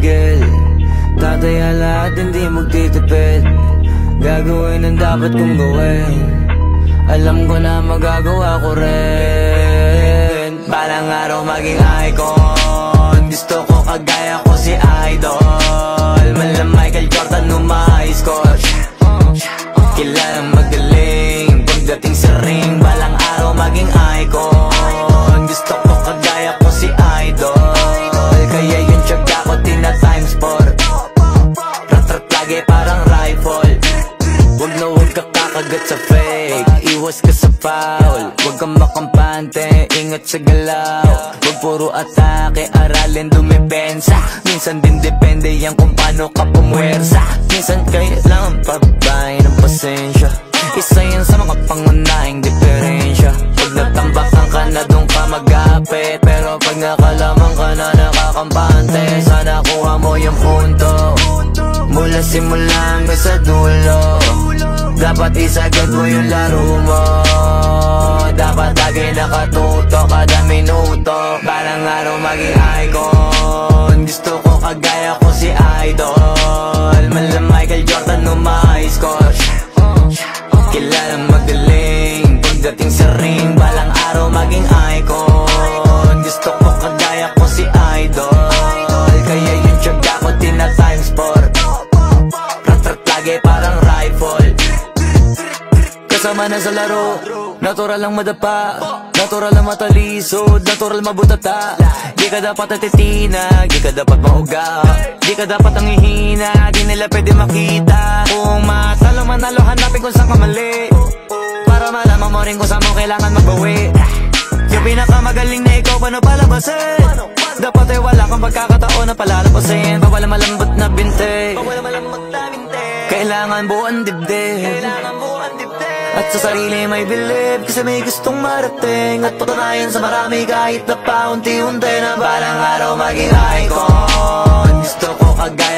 titigil. Tataya lahat, hindi magtitipid. Gagawin ang dapat kong gawin. Alam ko na magagawa ko rin. Balang araw maging icon. Gusto ko kagaya ko si Idol. Mala Michael Jordan nung ma-high score. Kilalang magaling pagdating sa ring. Balang araw maging icon. Gusto ko kagaya ko si Idol. Kaya yung tiyaga ko tina times 4. Rat-rat lagi parang rifle. Huwag na huwag ka kakagat sa fake. Iwas ka sa foul. Huwag kang makampante, ingat sa galaw. Huwag puro atake, aralin dumipensa. Minsan din depende yan kung paano ka pumwersa. Minsan kailangan pabay ng pasensya. Isa yan sa mga pangunahing diferensya. Pag natambakan ka na doon ka mag-apit. Pero pag nakalaman ka na nakakampante, sana kuha mo yung punto. Mula simula hanggang sa dulo. Dapat isagad mo yung laro mo. Dapat lagi nakatuto kada minuto. Balang araw maging icon. Gusto ko kagaya ko si Idol. Mala Michael Jordan nung ma-high score. Kilalang magaling pagdating sa ring. Balang araw maging icon. Gusto ko kagaya ko si Idol. Kaya yung tiyaga ko tina times 4. Rat-rat lagi parang rifle. Kasama na sa laro, natural lang madapa, natural lang matalisod, natural mabutata. Di ka dapat natitinag, di ka dapat mauga, di ka dapat ang ihina, di nila pwede makita. Kung matalo manalo, hanapin kung saan ka mali, para malaman mo rin kung saan mo kailangan magbawi. Yung pinakamagaling na ikaw, paano palabasin? Dapat ay wala kang pagkakataon na palalabasin. Bawal malambot na binte, kailangan buuan dibdib. At sa sarili may believe, kasi may gustong marating. At patunayan sa marami kahit na paunti-unti na balang araw maging icon. Gusto ko kagaya